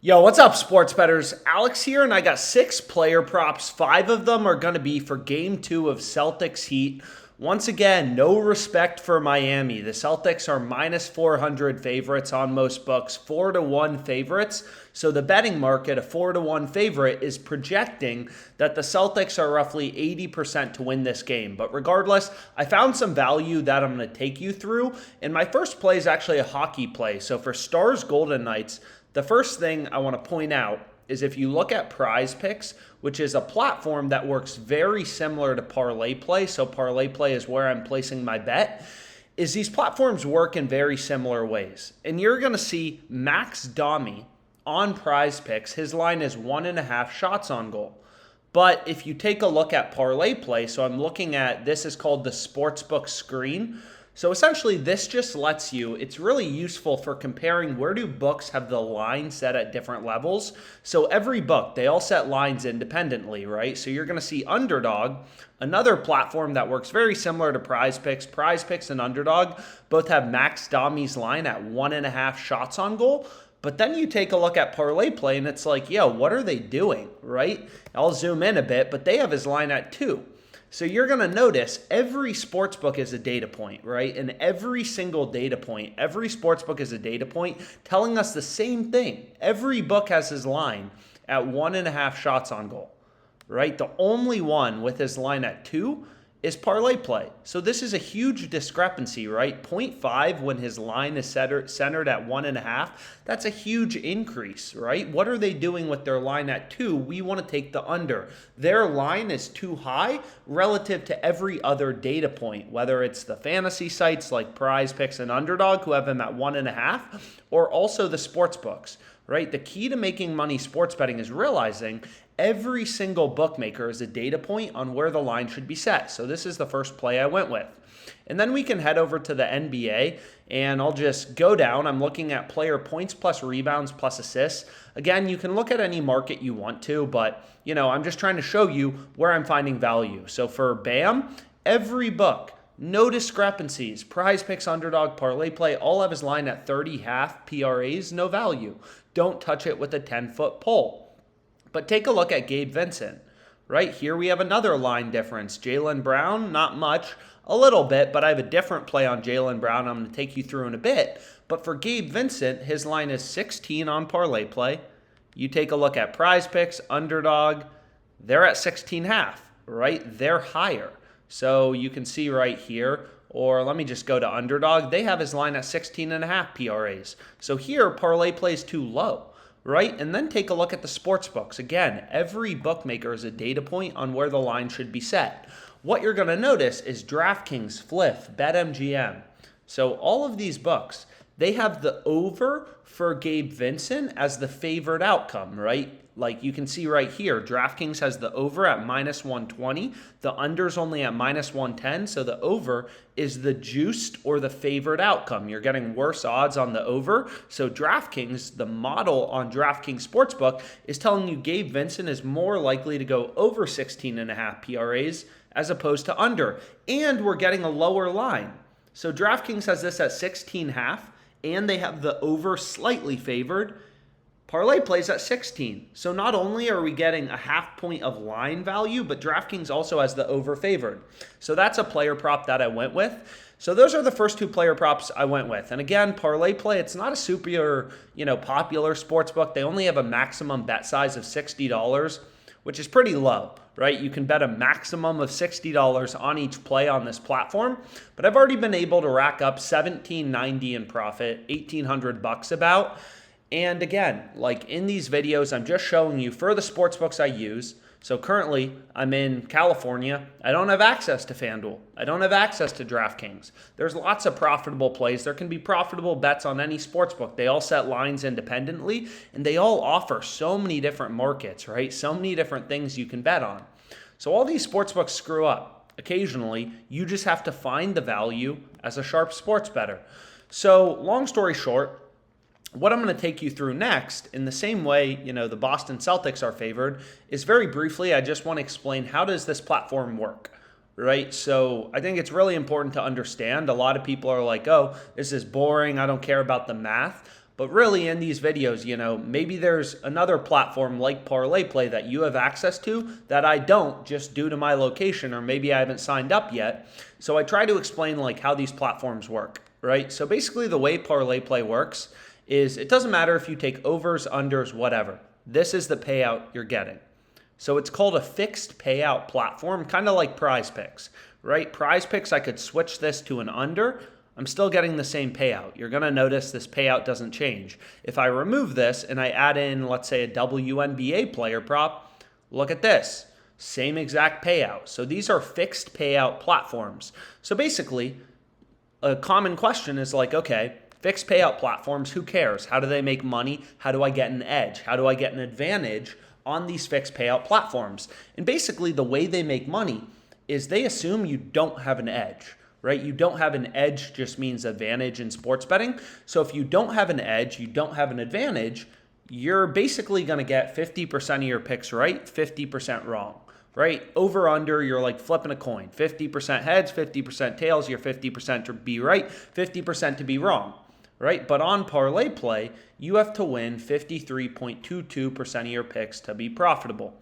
Yo, what's up, sports bettors? Alex here, and I got 6 player props. 5 of them are going to be for game 2 of Celtics Heat. Once again, no respect for Miami. The Celtics are minus 400 favorites on most books, 4-1 favorites. So the betting market, a 4-1 favorite, is projecting that the Celtics are roughly 80% to win this game. But regardless, I found some value that I'm going to take you through. And my first play is actually a hockey play. So for Stars Golden Knights, the first thing I want to point out is if you look at Prize Picks, which is a platform that works very similar to Parlay Play, so Parlay Play is where I'm placing my bet, is these platforms work in very similar ways. And you're going to see Max Domi on Prize Picks, his line is 1.5 shots on goal. But if you take a look at Parlay Play, so I'm looking at, this is called the Sportsbook screen. So essentially, this just lets you, it's really useful for comparing where do books have the line set at different levels. So every book, they all set lines independently, right? So you're going to see Underdog, another platform that works very similar to Prize Picks. Prize Picks and Underdog both have Max Domi's line at 1.5 shots on goal. But then you take a look at Parlay Play and it's like, yo, what are they doing, right? I'll zoom in a bit, but they have his line at 2. So you're going to notice every sportsbook is a data point, right? And every single data point, every sportsbook is a data point telling us the same thing. Every book has his line at 1.5 shots on goal, right? The only one with his line at 2 is Parlay Play. So this is a huge discrepancy, right? 0.5 when his line is centered at 1.5. That's a huge increase, right? What are they doing with their line at 2? We want to take the under. Their line is too high relative to every other data point, whether it's the fantasy sites like Prize Picks and Underdog who have them at 1.5, or also the sports books, right? The key to making money sports betting is realizing every single bookmaker is a data point on where the line should be set. So this is the first play I went with. And then we can head over to the NBA, and I'll just go down. I'm looking at player points plus rebounds plus assists. Again, you can look at any market you want to, but I'm just trying to show you where I'm finding value. So for Bam, every book, no discrepancies. Prize Picks, Underdog, Parlay Play, all have his line at 30 half PRAs, no value. Don't touch it with a 10-foot pole. But take a look at Gabe Vincent. Right here we have another line difference. Jalen Brown, not much, a little bit, but I have a different play on Jalen Brown I'm going to take you through in a bit. But for Gabe Vincent, his line is 16 on Parlay Play. You take a look at Prize Picks, Underdog, they're at 16 half, right? They're higher. So you can see right here, or let me just go to Underdog. They have his line at 16.5 PRAs. So here, Parlay Play is too low, right? And then take a look at the sports books. Again, every bookmaker is a data point on where the line should be set. What you're going to notice is DraftKings, Fliff, BetMGM. So all of these books, they have the over for Gabe Vincent as the favored outcome, right? Like you can see right here, DraftKings has the over at minus 120. The under's only at minus 110. So the over is the juiced or the favored outcome. You're getting worse odds on the over. So DraftKings, the model on DraftKings Sportsbook, is telling you Gabe Vincent is more likely to go over 16.5 PRAs as opposed to under. And we're getting a lower line. So DraftKings has this at 16.5, and they have the over slightly favored. Parlay Plays at 16. So not only are we getting a half point of line value, but DraftKings also has the over favored. So that's a player prop that I went with. So those are the first 2 player props I went with. And again, Parlay Play, it's not a super, popular sports book. They only have a maximum bet size of $60, which is pretty low, right? You can bet a maximum of $60 on each play on this platform, but I've already been able to rack up $17.90 in profit, $1,800 about. And again, like in these videos, I'm just showing you for the sports books I use. So currently, I'm in California. I don't have access to FanDuel. I don't have access to DraftKings. There's lots of profitable plays. There can be profitable bets on any sports book. They all set lines independently, and they all offer so many different markets, right? So many different things you can bet on. So all these sports books screw up. Occasionally, you just have to find the value as a sharp sports bettor. So long story short, what I'm going to take you through next, in the same way, the Boston Celtics are favored, is very briefly, I just want to explain how does this platform work, right? So I think it's really important to understand. A lot of people are like, oh, this is boring. I don't care about the math. But really in these videos, maybe there's another platform like Parlay Play that you have access to that I don't, just due to my location, or maybe I haven't signed up yet. So I try to explain like how these platforms work, right? So basically the way Parlay Play works is it doesn't matter if you take overs, unders, whatever. This is the payout you're getting. So it's called a fixed payout platform, kind of like Prize Picks, right? Prize Picks, I could switch this to an under. I'm still getting the same payout. You're going to notice this payout doesn't change. If I remove this and I add in, let's say, a WNBA player prop, look at this. Same exact payout. So these are fixed payout platforms. So basically, a common question is like, okay, fixed payout platforms, who cares? How do they make money? How do I get an edge? How do I get an advantage on these fixed payout platforms? And basically, the way they make money is they assume you don't have an edge. Right? You don't have an edge just means advantage in sports betting. So if you don't have an edge, you don't have an advantage, you're basically going to get 50% of your picks right, 50% wrong, right? Over under, you're like flipping a coin. 50% heads, 50% tails, you're 50% to be right, 50% to be wrong, right? But on Parlay Play, you have to win 53.22% of your picks to be profitable.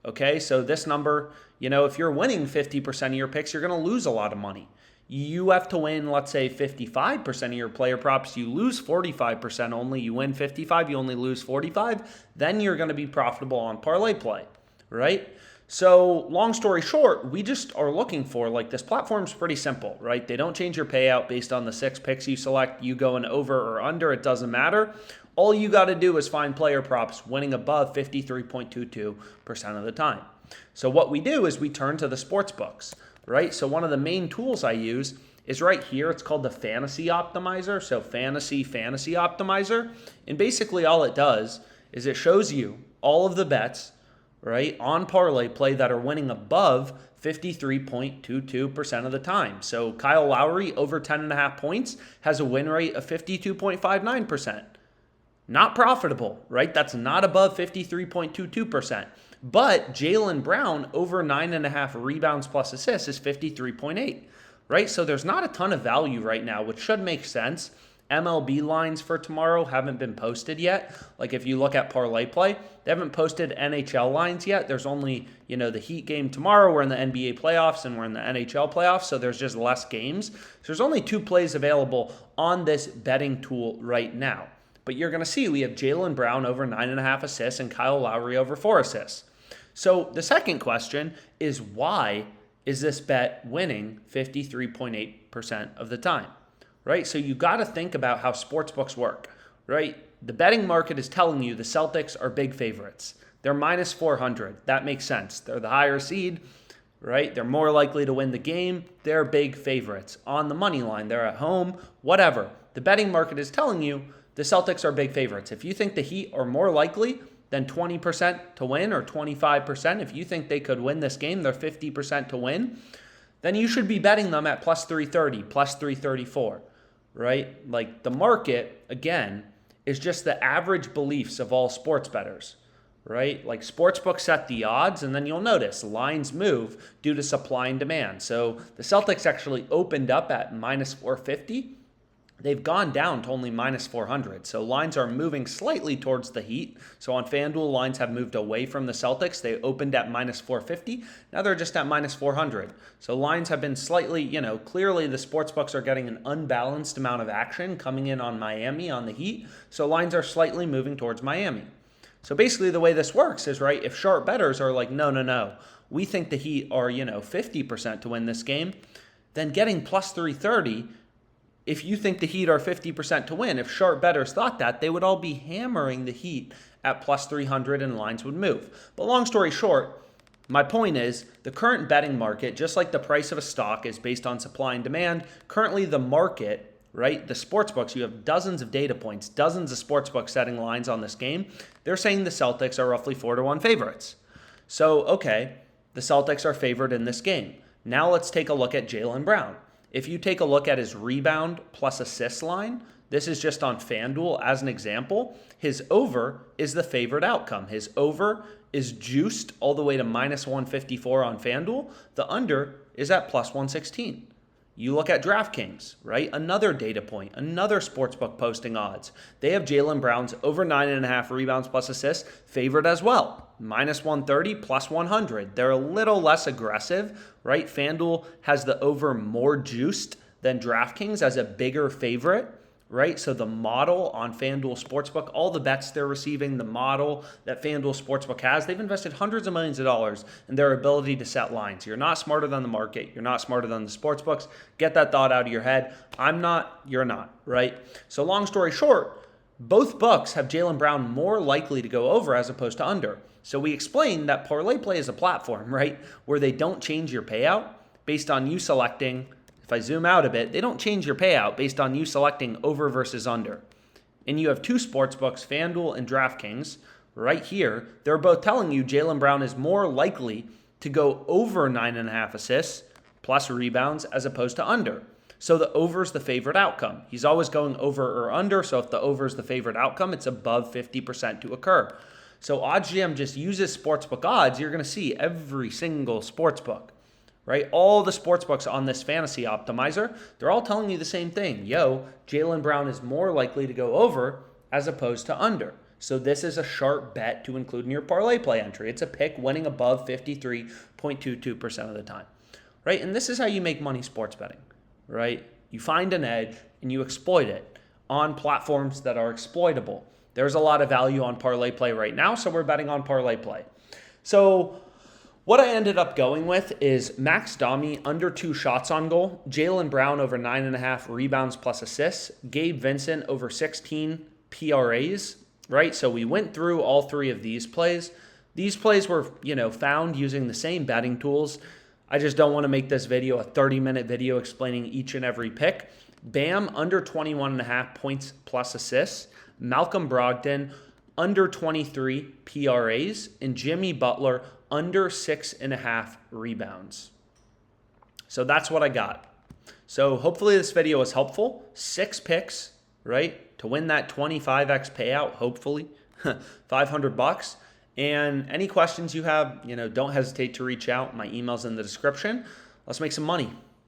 Okay, so this number, if you're winning 50% of your picks, you're going to lose a lot of money. You have to win, let's say, 55% of your player props. You lose 45% only. You win 55, you only lose 45. Then you're going to be profitable on Parlay Play, right? So long story short, we just are looking for, like, this platform's pretty simple, right? They don't change your payout based on the 6 picks you select. You go in over or under, it doesn't matter. All you got to do is find player props winning above 53.22% of the time. So what we do is we turn to the sports books, right? So one of the main tools I use is right here. It's called the Fantasy Optimizer. So Fantasy Optimizer. And basically all it does is it shows you all of the bets, right, on Parlay Play that are winning above 53.22% of the time. So Kyle Lowry over 10.5 points has a win rate of 52.59%. Not profitable, right? That's not above 53.22%. But Jalen Brown over 9.5 rebounds plus assists is 53.8, right? So there's not a ton of value right now, which should make sense. MLB lines for tomorrow haven't been posted yet. Like if you look at Parlay Play, they haven't posted NHL lines yet. There's only, the Heat game tomorrow. We're in the NBA playoffs and we're in the NHL playoffs, so there's just less games. So there's only 2 plays available on this betting tool right now. But you're going to see we have Jalen Brown over 9.5 assists and Kyle Lowry over 4 assists. So the second question is, why is this bet winning 53.8% of the time, right? So you got to think about how sportsbooks work, right? The betting market is telling you the Celtics are big favorites. They're minus 400. That makes sense. They're the higher seed, right? They're more likely to win the game. They're big favorites. On the money line, they're at home, whatever. The betting market is telling you the Celtics are big favorites. If you think the Heat are more likely than 20% to win, or 25%, if you think they could win this game, they're 50% to win, then you should be betting them at plus 330, plus 334, right? Like the market, again, is just the average beliefs of all sports bettors, right? Like sportsbooks set the odds, and then you'll notice lines move due to supply and demand. So the Celtics actually opened up at minus 450. They've gone down to only minus 400. So lines are moving slightly towards the Heat. So on FanDuel, lines have moved away from the Celtics. They opened at minus 450. Now they're just at minus 400. So lines have been slightly, clearly the sportsbooks are getting an unbalanced amount of action coming in on Miami, on the Heat. So lines are slightly moving towards Miami. So basically the way this works is, right, if sharp bettors are like, no, we think the Heat are, 50% to win this game, then getting plus 330, if you think the Heat are 50% to win, if sharp bettors thought that, they would all be hammering the Heat at plus 300 and lines would move. But long story short, my point is the current betting market, just like the price of a stock is based on supply and demand, currently the market, right, the sportsbooks, you have dozens of data points, dozens of sportsbooks setting lines on this game. They're saying the Celtics are roughly 4-1 favorites. So, okay, the Celtics are favored in this game. Now let's take a look at Jalen Brown. If you take a look at his rebound plus assist line, this is just on FanDuel as an example, his over is the favored outcome. His over is juiced all the way to minus 154 on FanDuel. The under is at plus 116. You look at DraftKings, right? Another data point, another sportsbook posting odds. They have Jalen Brown's over 9.5 rebounds plus assists favored as well. Minus 130, plus 100. They're a little less aggressive, right? FanDuel has the over more juiced than DraftKings as a bigger favorite, right? So the model on FanDuel Sportsbook, all the bets they're receiving, the model that FanDuel Sportsbook has, they've invested hundreds of millions of dollars in their ability to set lines. You're not smarter than the market. You're not smarter than the sportsbooks. Get that thought out of your head. I'm not, you're not, right? So long story short, both books have Jalen Brown more likely to go over as opposed to under. So we explained that Parlay Play is a platform, right, where they don't change your payout based on you selecting. If I zoom out a bit, they don't change your payout based on you selecting over versus under. And you have two sports books, FanDuel and DraftKings, right here. They're both telling you Jalen Brown is more likely to go over 9.5 assists plus rebounds as opposed to under. So the over is the favorite outcome. He's always going over or under, so if the over is the favorite outcome, it's above 50% to occur. So OddsJam just uses sportsbook odds. You're going to see every single sportsbook, right? All the sports books on this fantasy optimizer, they're all telling you the same thing. Jalen Brown is more likely to go over as opposed to under. So this is a sharp bet to include in your parlay play entry. It's a pick winning above 53.22% of the time, right? And this is how you make money sports betting, right? You find an edge and you exploit it on platforms that are exploitable. There's a lot of value on parlay play right now, so we're betting on parlay play. So what I ended up going with is Max Domi under 2 shots on goal, Jalen Brown over 9.5 rebounds plus assists, Gabe Vincent over 16 PRAs, right? So we went through all 3 of these plays. These plays were, found using the same betting tools. I just don't want to make this video a 30-minute video explaining each and every pick. Bam under 21.5 points plus assists, Malcolm Brogdon under 23 PRAs, and Jimmy Butler under 6.5 rebounds. So that's what I got. So hopefully this video was helpful. 6 picks, right? To win that 25x payout, hopefully, $500. And any questions you have, don't hesitate to reach out. My email's in the description. Let's make some money.